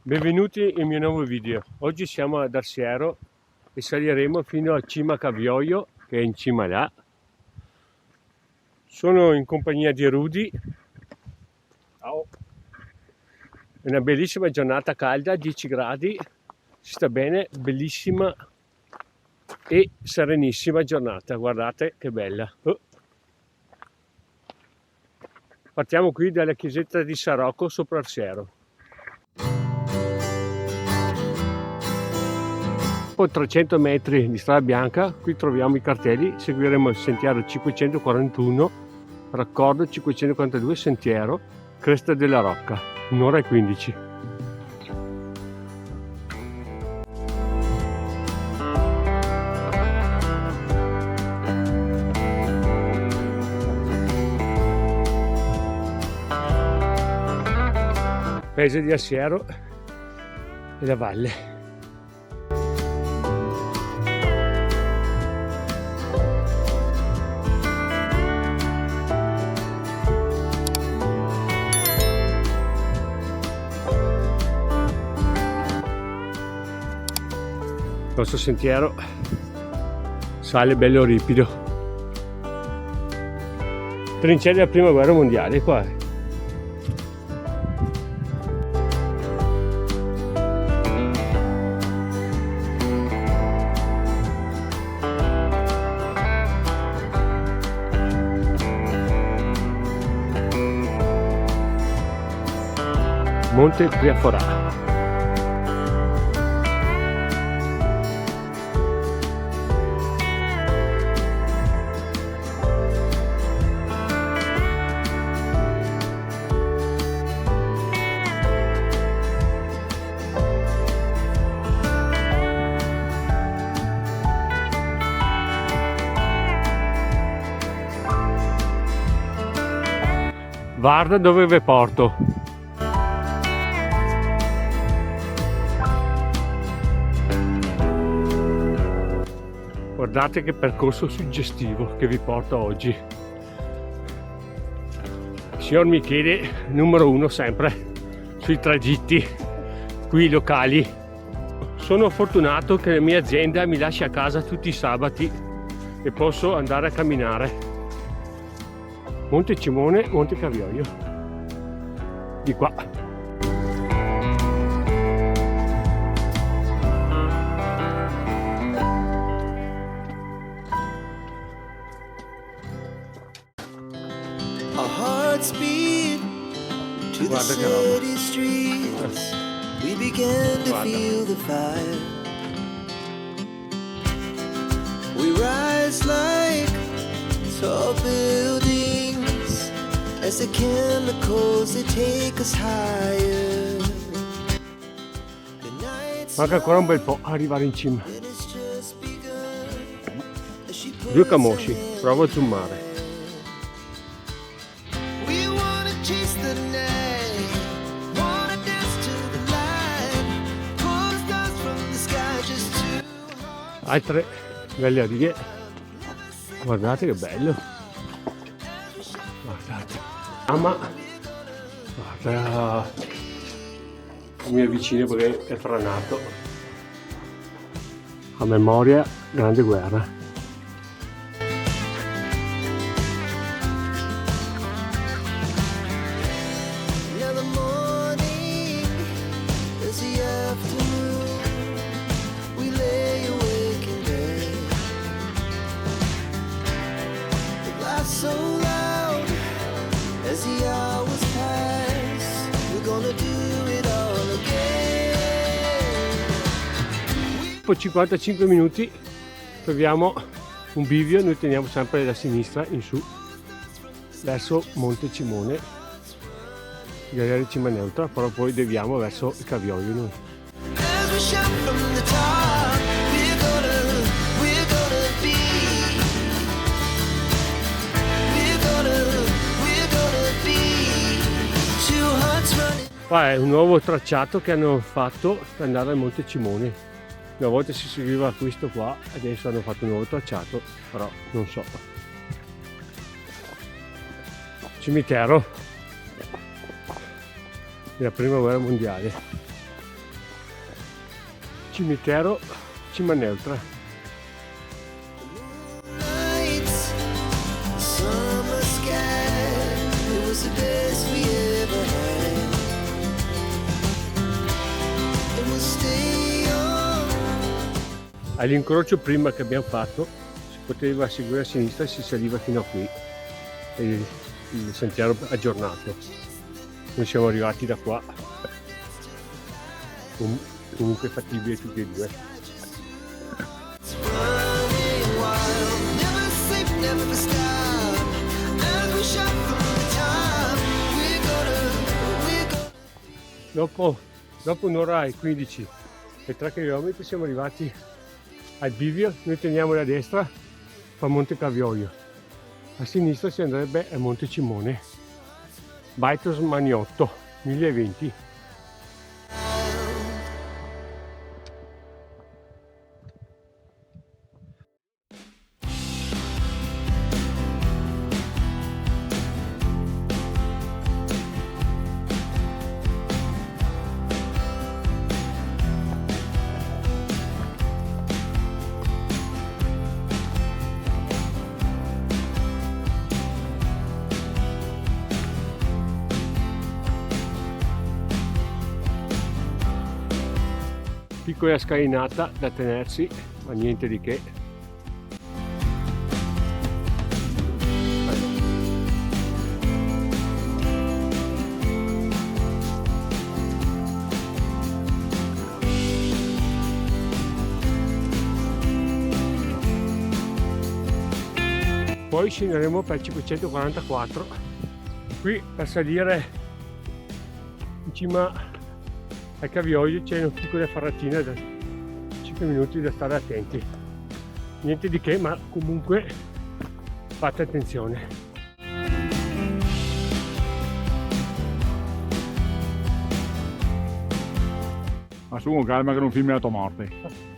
Benvenuti nel mio nuovo video. Oggi siamo ad Arsiero e saliremo fino a Cima Cavioio, che è in cima là. Sono in compagnia di Rudy. Ciao. È una bellissima giornata calda, 10 gradi, si sta bene, bellissima e serenissima giornata. Guardate che bella. Partiamo qui dalla chiesetta di San Rocco sopra Arsiero. Dopo 300 metri di strada bianca, qui troviamo i cartelli, seguiremo il sentiero 541, raccordo 542, sentiero, Cresta della Rocca, 1 ora e 15. Paese di Arsiero e la valle. Il nostro sentiero sale bello ripido. Trincee della prima guerra mondiale qua. Monte Briaforà. Guarda dove vi porto. Guardate che percorso suggestivo che vi porto oggi. Signor Michele, numero 1 sempre sui tragitti qui locali. Sono fortunato che la mia azienda mi lascia a casa tutti i sabati e posso andare a camminare. Monte Cimone, Monte Cavioio, di qua. Guarda che roba. As the chemicals they take us higher. Manca ancora un bel po' a arrivare in cima. 2 camosci, provo a zoomare. Altre belle righe. Guardate che bello. Guardate. Ma guarda, mi avvicino perché è franato. A memoria, grande guerra. Dopo 55 minuti troviamo un bivio, noi teniamo sempre da sinistra in su verso Monte Cimone, Galleria Cima Neutra, però poi deviamo verso il Cavioio noi. Qua è un nuovo tracciato che hanno fatto per andare al Monte Cimone. Una volta si seguiva questo qua, adesso hanno fatto un nuovo tracciato, però non so. Cimitero della prima guerra mondiale. cimitero Cima Neutra. Nights, summer sky, it was the best we ever had. And we'll stay on. All'incrocio prima che abbiamo fatto si poteva seguire a sinistra e si saliva fino a qui, il sentiero aggiornato. Noi siamo arrivati da qua, comunque fattibile tutti e due. It's running wild, never sleep, never stop. As we shot from the top, we're gonna. Dopo un'ora e 15 e 3 km siamo arrivati al bivio. Noi teniamo la destra, fa Monte Cavioio, a sinistra si andrebbe a Monte Cimone, Baitos Maniotto 1020. Piccola scalinata da tenersi, ma niente di che. Poi scenderemo per il 544, qui per salire in cima al Cavioio c'è una piccola ferratina da 5 minuti da stare attenti, niente di che, ma comunque fate attenzione. Assumo calma che non filmi la tua morte.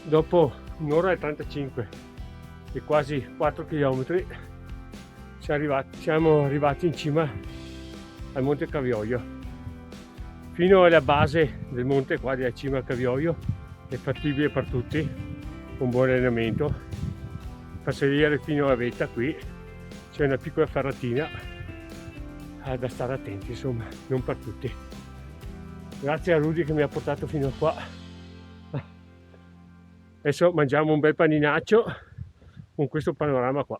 Dopo un'ora e 35 e quasi 4 km siamo arrivati in cima al Monte Cavioio. Fino alla base del monte, qua di cima al Cavioio, è fattibile per tutti, con buon allenamento. Per salire fino a vetta qui c'è una piccola ferratina da stare attenti, insomma, non per tutti. Grazie a Rudy che mi ha portato fino a qua. Adesso mangiamo un bel paninaccio con questo panorama qua.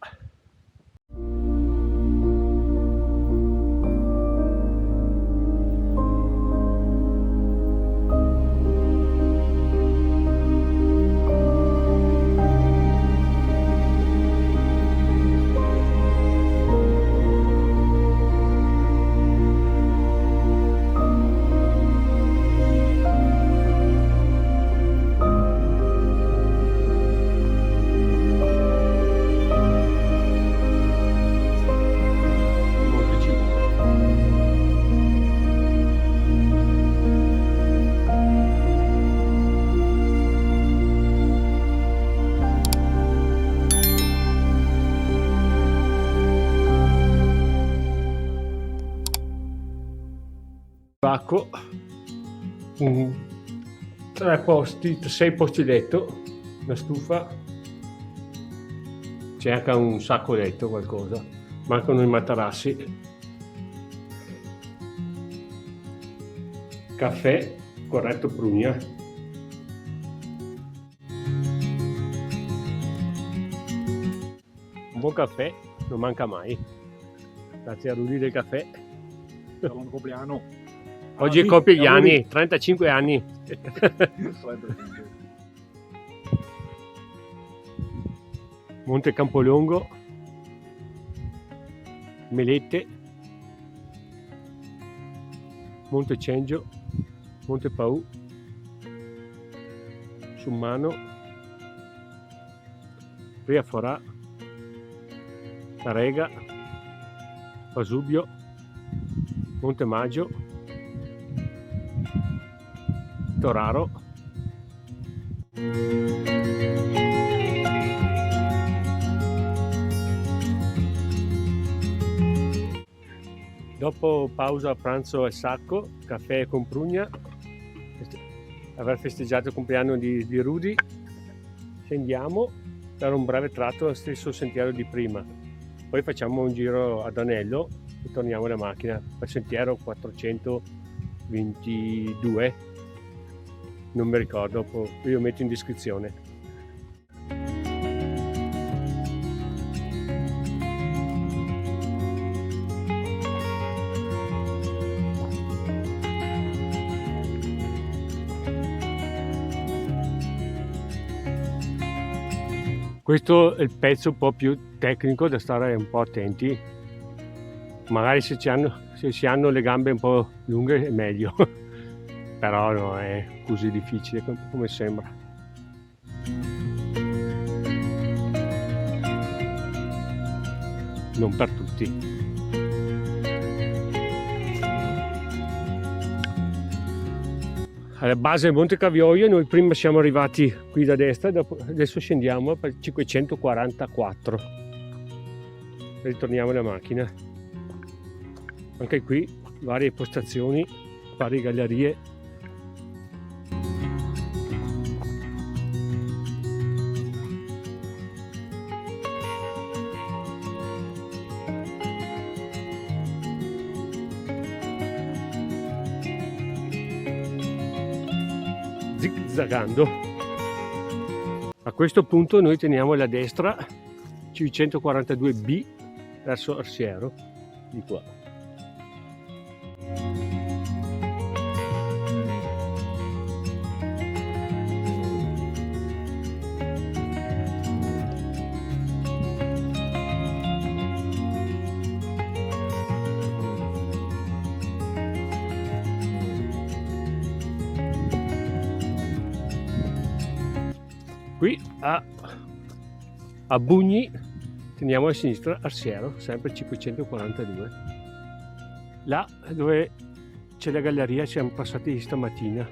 Bacco, 6 posti letto, una stufa, c'è anche un sacco letto, qualcosa, mancano i materassi, caffè corretto Prugna, un buon caffè non manca mai, grazie a Rudy del caffè. Buon compleanno. Oggi compie gli anni, 35 anni. Monte Campolongo, Melette, Monte Cengio, Monte Pau, Summano, Ria Forà, Tarega, Pasubio, Monte Maggio, Toraro, dopo pausa pranzo al Sacco, caffè con Prugna, aver festeggiato il compleanno di Rudy, scendiamo per un breve tratto allo stesso sentiero di prima, poi facciamo un giro ad Anello e torniamo alla macchina per sentiero 422, non mi ricordo, io lo metto in descrizione. Questo è il pezzo un po' più tecnico da stare un po' attenti, magari se si hanno le gambe un po' lunghe è meglio, però non è così difficile come sembra. Non per tutti. Alla base del Monte Cavioio noi prima siamo arrivati qui da destra, adesso scendiamo per 544, ritorniamo alla macchina. Anche qui varie postazioni, varie gallerie. Zigzagando. A questo punto noi teniamo la destra C142B verso Arsiero, di qua. Qui a Bugni teniamo a sinistra Arsiero, sempre 542. Là dove c'è la galleria siamo passati stamattina.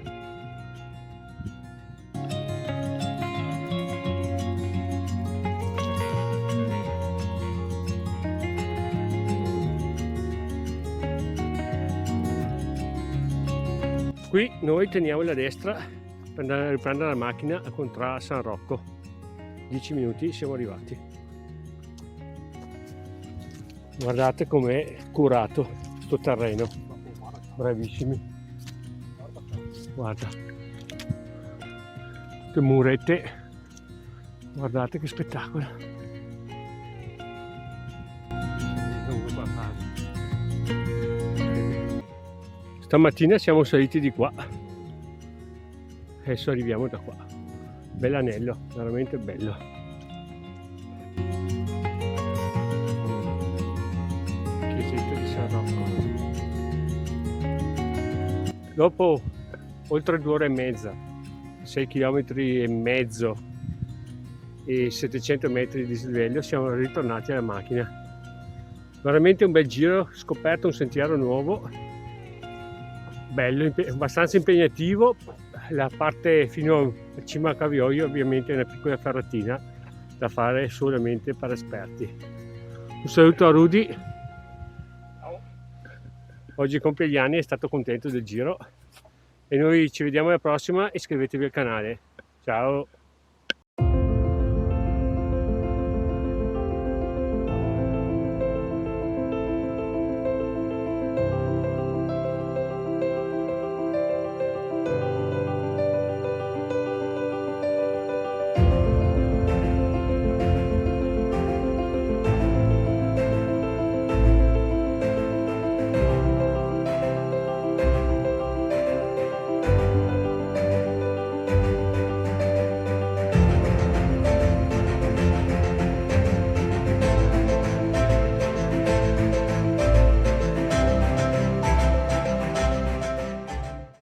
Qui noi teniamo la destra per andare a riprendere la macchina a Contrada San Rocco. 10 minuti siamo arrivati. Guardate com'è curato sto terreno, bravissimi. Guarda, che murette, guardate che spettacolo. Stamattina siamo saliti di qua. Adesso arriviamo da qua. Bell'anello, veramente bello. Chiesetta di San Rocco. Dopo oltre 2 ore e mezza, 6 km e mezzo e 700 metri di dislivello, siamo ritornati alla macchina. Veramente un bel giro, scoperto un sentiero nuovo, bello, abbastanza impegnativo. La parte fino a cima al Cavioio ovviamente è una piccola ferratina da fare solamente per esperti. Un saluto a Rudy, oggi compie gli anni, è stato contento del giro e noi ci vediamo alla prossima, iscrivetevi al canale, ciao!